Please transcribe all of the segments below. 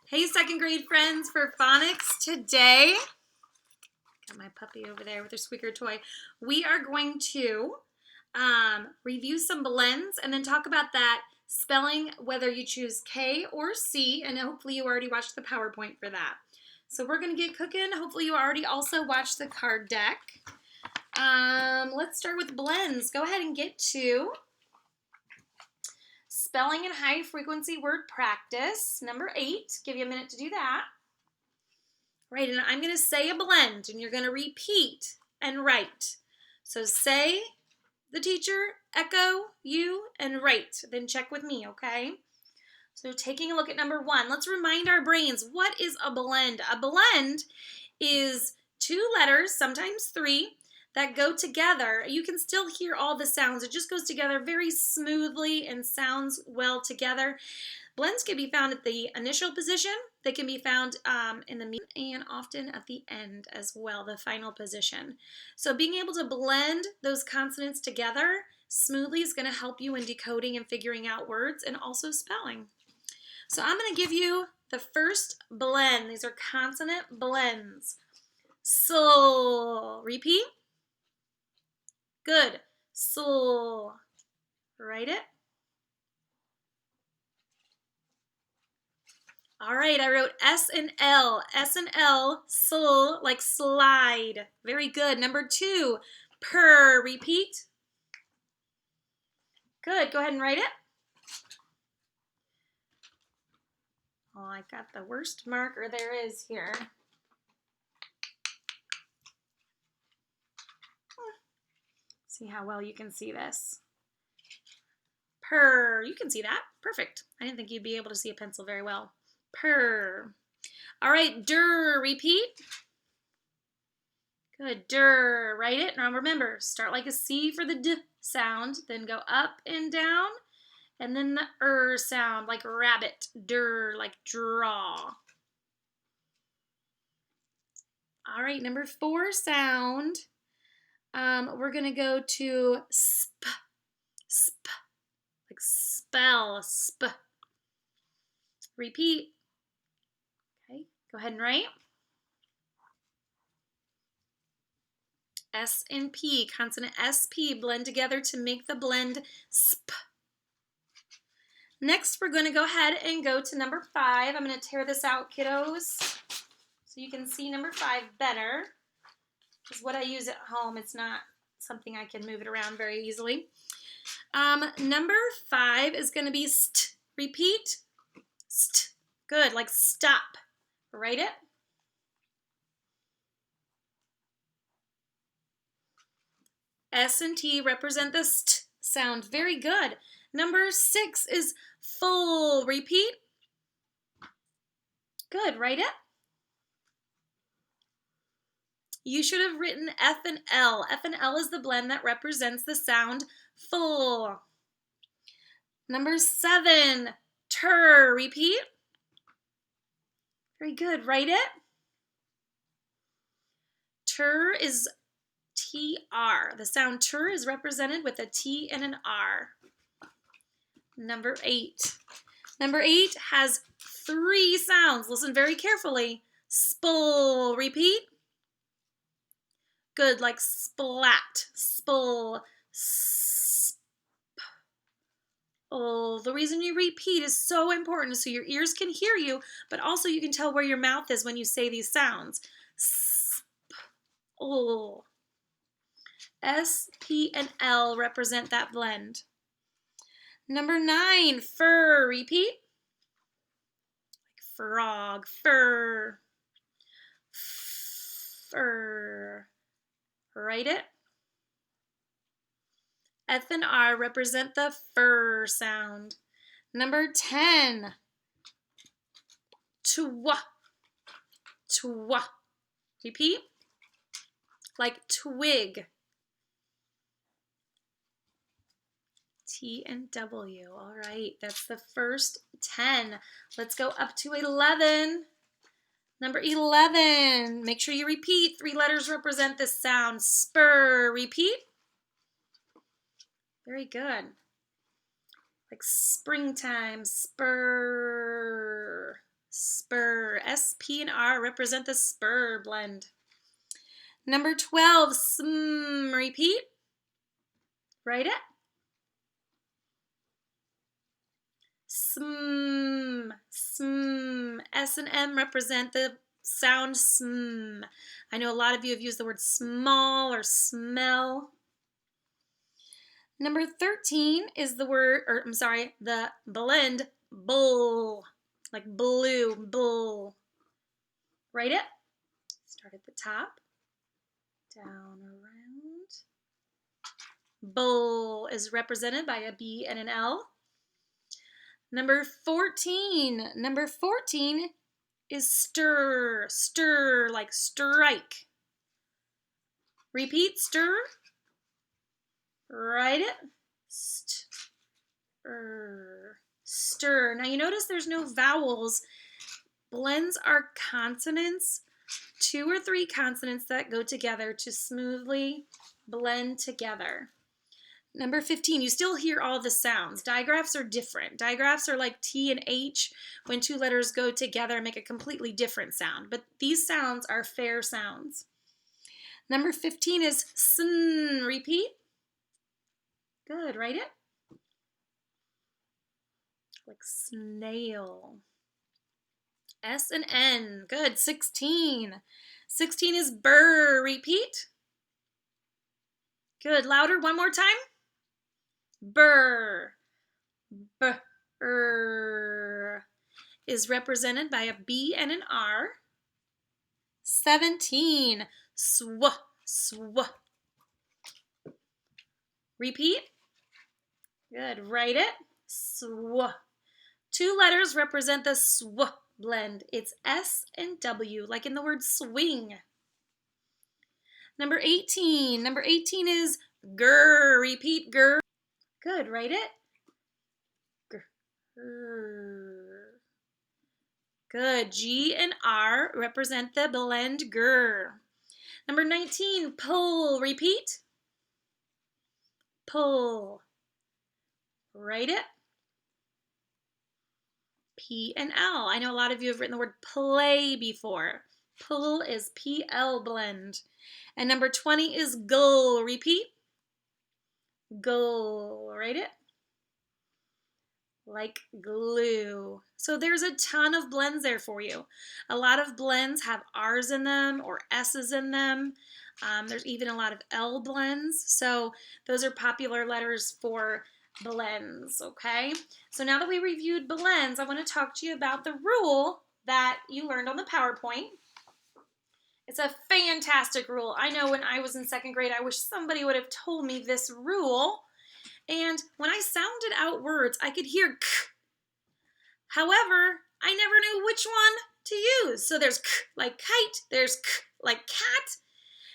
Hey, second grade friends for phonics. Today, got my puppy over there with her squeaker toy. We are going to review some blends and then talk about that spelling, whether you choose K or C, and hopefully you already watched the PowerPoint for that. So we're going to get cooking. Hopefully you already also watched the card deck. Let's start with blends. Go ahead and get to spelling and high frequency word practice, number 8. Give you a minute to do that. Right, and I'm going to say a blend, and you're going to repeat and write. So say the teacher, echo, you, and write. Then check with me, okay? So taking a look at number 1, let's remind our brains, what is a blend? A blend is 2 letters, sometimes 3, that go together. You can still hear all the sounds. It just goes together very smoothly and sounds well together. Blends can be found at the initial position. They can be found in the middle and often at the end as well, the final position. So being able to blend those consonants together smoothly is going to help you in decoding and figuring out words and also spelling. So I'm going to give you the first blend. These are consonant blends. So, repeat. Good. So, write it. All right, I wrote S and L. S and L, sol, like slide. Very good. Number 2, purr. Repeat. Good. Go ahead and write it. Oh, I got the worst marker there is here. See how well you can see this. Purr. You can see that. Perfect. I didn't think you'd be able to see a pencil very well. Purr. All right, dur. Repeat. Good. Dur. Write it. Now remember, start like a C for the D sound, then go up and down, and then the sound like rabbit. Dur, like draw. All right, number 4 sound. We're going to go to sp, sp, like spell, sp. Repeat. Okay, go ahead and write. S and P, consonant SP, blend together to make the blend sp. Next, we're going to go ahead and go to number 5. I'm going to tear this out, kiddos, so you can see number 5 better. Is what I use at home. It's not something I can move it around very easily. Number 5 is going to be st. Repeat. St. Good, like stop. Write it. S and T represent the st sound. Very good. Number 6 is full. Repeat. Good, write it. You should have written F and L. F and L is the blend that represents the sound full. Number 7, tur. Repeat. Very good. Write it. Tur is TR. The sound tur is represented with a T and an R. Number 8. Number 8 has 3 sounds. Listen very carefully. Spul. Repeat. Good, like splat. Spul. Sp. Oh, the reason you repeat is so important so your ears can hear you, but also you can tell where your mouth is when you say these sounds. Sp. Oh. S, P, and L represent that blend. Number 9, fur. Repeat. Like frog, fur. Fur. Write it. F and R represent the fur sound. Number 10, twa. Twa. Repeat. Like twig. T and W. All right, that's the first 10. Let's go up to 11. Number 11. Make sure you repeat. 3 letters represent this sound. Spur. Repeat. Very good. Like springtime. Spur. spur. S, P, and R represent the spur blend. Number 12, sm. Repeat. Write it. Sm, sm. S and M represent the sound sm. I know a lot of you have used the word small or smell. Number 13 is the word, or I'm sorry, the blend bull, like blue, bull. Write it. Start at the top, down around. Bull is represented by a B and an L. Number 14 is stir, stir, like strike. Repeat, stir. Write it. Stir, stir. Now you notice there's no vowels. Blends are consonants, 2 or 3 consonants that go together to smoothly blend together. Number 15, you still hear all the sounds. Digraphs are different. Digraphs are like T and H when 2 letters go together and make a completely different sound. But these sounds are fair sounds. Number 15 is sn. Repeat. Good, write it. Like snail. S and N. Good, 16. 16 is burr. Repeat. Good, louder one more time. Burr. Burr is represented by a B and an R. 17. Sw. Sw. Repeat. Good. Write it. Sw. 2 letters represent the sw blend. It's S and W, like in the word swing. Number 18. Number 18 is grr. Repeat, grr. Good. Write it. Grr. Good. G and R represent the blend grr. Number 19, pull. Repeat. Pull. Write it. P and L. I know a lot of you have written the word play before. Pull is PL blend. And number 20 is gull. Repeat. Gull. Write it. Like glue. So there's a ton of blends there for you. A lot of blends have R's in them or S's in them. There's even a lot of L blends. So those are popular letters for blends, okay? So now that we reviewed blends, I want to talk to you about the rule that you learned on the PowerPoint. It's a fantastic rule. I know when I was in 2nd grade, I wish somebody would have told me this rule. And when I sounded out words, I could hear k. However, I never knew which one to use. So there's k like kite, there's k like cat,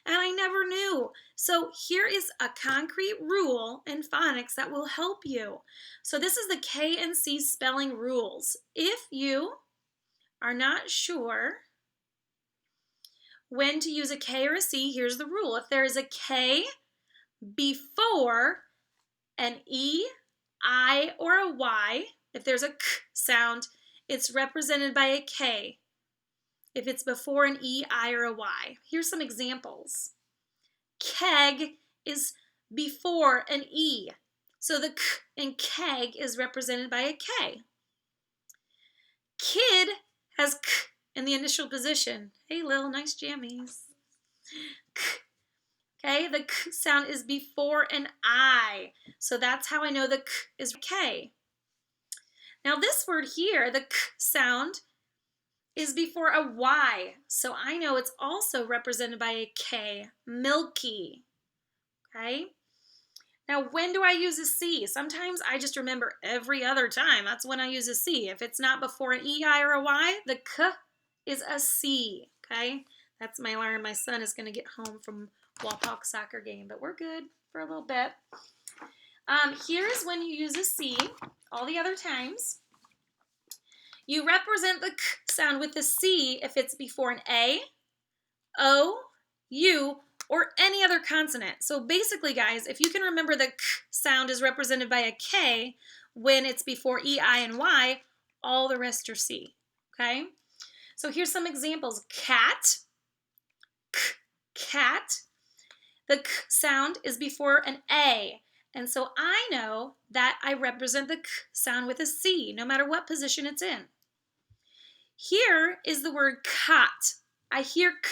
and I never knew. So here is a concrete rule in phonics that will help you. So this is the K and C spelling rules. If you are not sure when to use a K or a C, here's the rule. If there is a K before an E, I, or a Y, if there's a K sound, it's represented by a K. If it's before an E, I, or a Y. Here's some examples. Keg is before an E. So the K in keg is represented by a K. Kid has K in the initial position. Hey, Lil, nice jammies. K. Okay, the K sound is before an I. So that's how I know the K is K. Now this word here, the K sound, is before a Y. So I know it's also represented by a K, milky. Okay? Now when do I use a C? Sometimes I just remember every other time. That's when I use a C. If it's not before an E, I, or a Y, the K is a C. Okay? That's my alarm. My son is going to get home from Walpock soccer game, but we're good for a little bit. Here is when you use a C. All the other times, you represent the K sound with the C if it's before an A, O, U, or any other consonant. So basically, guys, if you can remember the K sound is represented by a K when it's before E, I, and Y, all the rest are C. okay? So here's some examples. Cat, k, cat. The k sound is before an A, and so I know that I represent the k sound with a C, no matter what position it's in. Here is the word cot. I hear k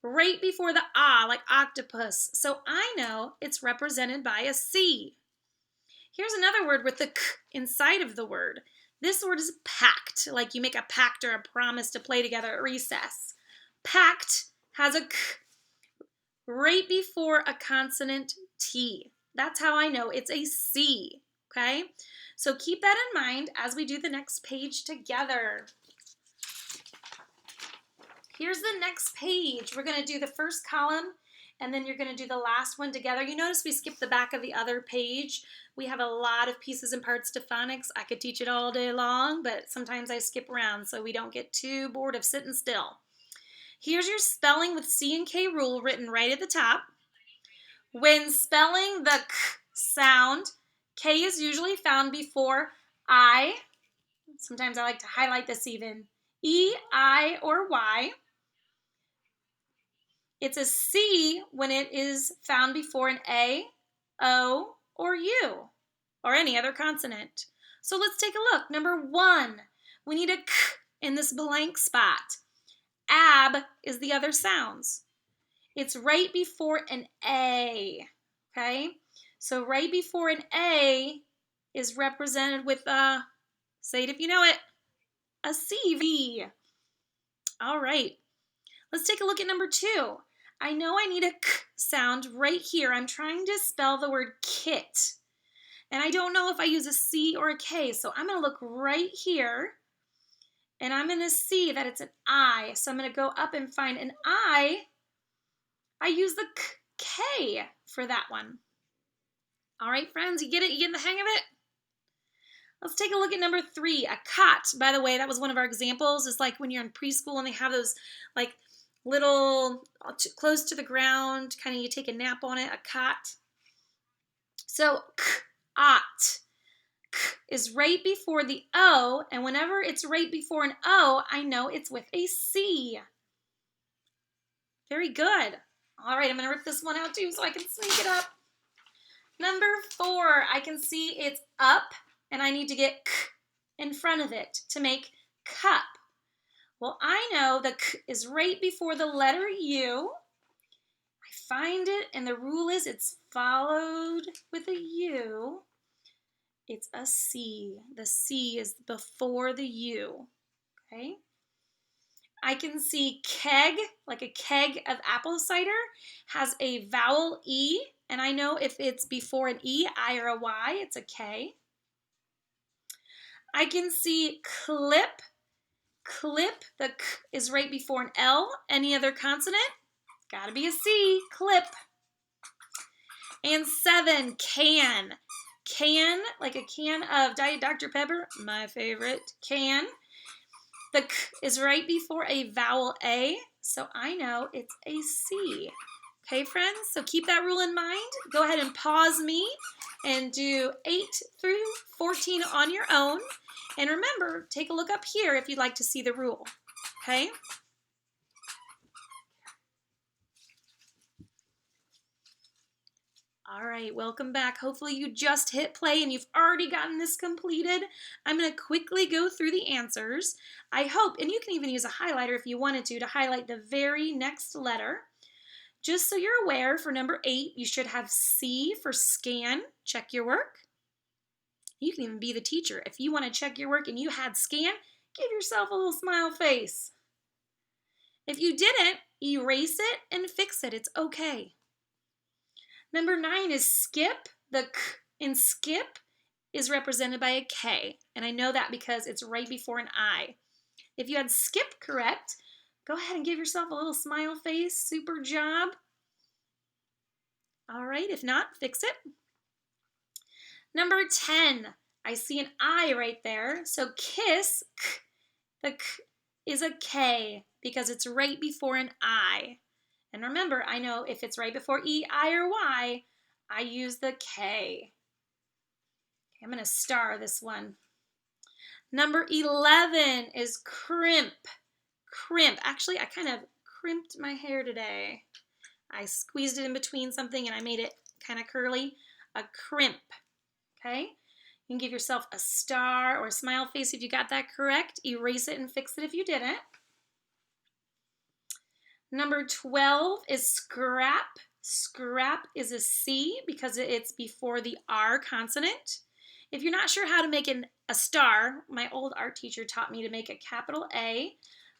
right before the ah, like octopus, so I know it's represented by a C. Here's another word with the k inside of the word. This word is pact, like you make a pact or a promise to play together at recess. Pact has a k right before a consonant T. That's how I know it's a C, okay? So keep that in mind as we do the next page together. Here's the next page. We're going to do the first column, and then you're going to do the last one together. You notice we skipped the back of the other page. We have a lot of pieces and parts to phonics. I could teach it all day long, but sometimes I skip around so we don't get too bored of sitting still. Here's your spelling with C and K rule written right at the top. When spelling the k sound, K is usually found before I. Sometimes I like to highlight this even. E, I, or Y. It's a C when it is found before an A, O, or U, or any other consonant. So let's take a look. Number 1, we need a K in this blank spot. Ab is the other sounds. It's right before an A, okay? So right before an A is represented with a, say it if you know it, a CV. All right, let's take a look at number 2. I know I need a K sound right here. I'm trying to spell the word kit, and I don't know if I use a C or a K, so I'm going to look right here, and I'm going to see that it's an I. So I'm going to go up and find an I. I use the K for that one. All right, friends, you get it? You get the hang of it? Let's take a look at number 3, a cot. By the way, that was one of our examples. It's like when you're in preschool and they have those like little close to the ground, kind of you take a nap on it, a cot. So k-ot. K is right before the O, and whenever it's right before an O, I know it's with a C. Very good. All right, I'm going to rip this one out too so I can sneak it up. Number 4, I can see it's up, and I need to get k in front of it to make cup. Well, I know the k is right before the letter U. I find it, and the rule is it's followed with a U. It's a C. The C is before the U, okay? I can see keg, like a keg of apple cider, has a vowel E, and I know if it's before an E, I, or a Y, it's a K. I can see clip. Clip, the k is right before an L. Any other consonant? Gotta be a C, clip. And 7, can. Can, like a can of Diet Dr. Pepper, my favorite, can. The k is right before a vowel A, so I know it's a C. Okay, friends, so keep that rule in mind. Go ahead and pause me and do 8 through 14 on your own. And remember, take a look up here if you'd like to see the rule, okay? All right, welcome back. Hopefully you just hit play and you've already gotten this completed. I'm going to quickly go through the answers. I hope, and you can even use a highlighter if you wanted to highlight the very next letter. Just so you're aware, for number 8, you should have C for scan. Check your work. You can even be the teacher. If you want to check your work and you had scan, give yourself a little smile face. If you didn't, erase it and fix it. It's okay. Number 9 is skip. The k in skip is represented by a K, and I know that because it's right before an I. If you had skip correct, go ahead and give yourself a little smile face. Super job. All right, if not, fix it. Number 10, I see an I right there. So kiss, k, the k is a K because it's right before an I. And remember, I know if it's right before E, I, or Y, I use the K. Okay, I'm going to star this one. Number 11 is crimp. Crimp. Actually, I kind of crimped my hair today. I squeezed it in between something and I made it kind of curly. A crimp. Okay? You can give yourself a star or a smile face if you got that correct. Erase it and fix it if you didn't. Number 12 is scrap. Scrap is a C because it's before the R consonant. If you're not sure how to make a star, my old art teacher taught me to make a capital A,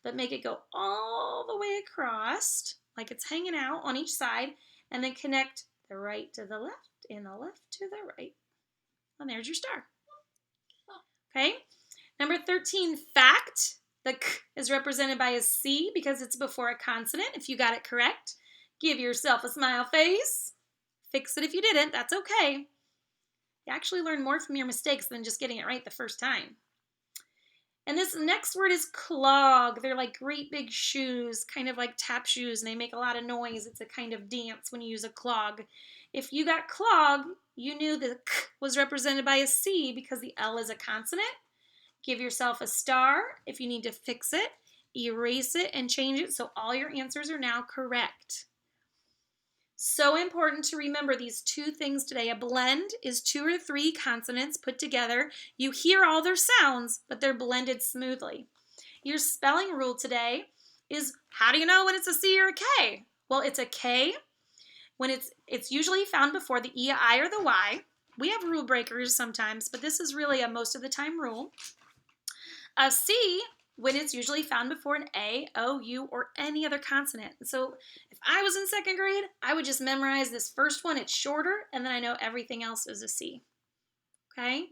but make it go all the way across, like it's hanging out on each side, and then connect the right to the left and the left to the right. And there's your star. Okay? Number 13, fact. The K is represented by a C because it's before a consonant. If you got it correct, give yourself a smile face. Fix it if you didn't. That's okay. You actually learn more from your mistakes than just getting it right the first time. And this next word is clog. They're like great big shoes, kind of like tap shoes, and they make a lot of noise. It's a kind of dance when you use a clog. If you got clog, you knew the K was represented by a C because the L is a consonant. Give yourself a star if you need to fix it, erase it, and change it so all your answers are now correct. So important to remember these two things today. A blend is 2 or 3 consonants put together. You hear all their sounds, but they're blended smoothly. Your spelling rule today is, how do you know when it's a C or a K? Well, it's a K when it's usually found before the E, I, or the Y. We have rule breakers sometimes, but this is really a most of the time rule. A C when it's usually found before an A, O, U, or any other consonant. So if I was in 2nd grade, I would just memorize this first one. It's shorter, and then I know everything else is a C. Okay?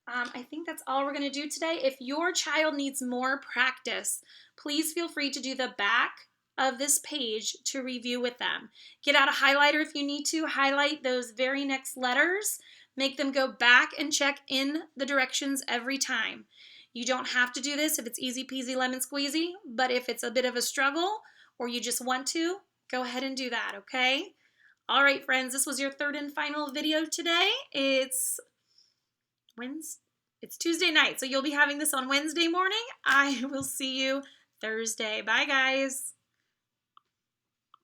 I think that's all we're going to do today. If your child needs more practice, please feel free to do the back of this page to review with them. Get out a highlighter if you need to. Highlight those very next letters. Make them go back and check in the directions every time. You don't have to do this if it's easy peasy lemon squeezy, but if it's a bit of a struggle or you just want to, go ahead and do that, okay? All right, friends, this was your 3rd and final video today. It's Tuesday night, so you'll be having this on Wednesday morning. I will see you Thursday. Bye, guys.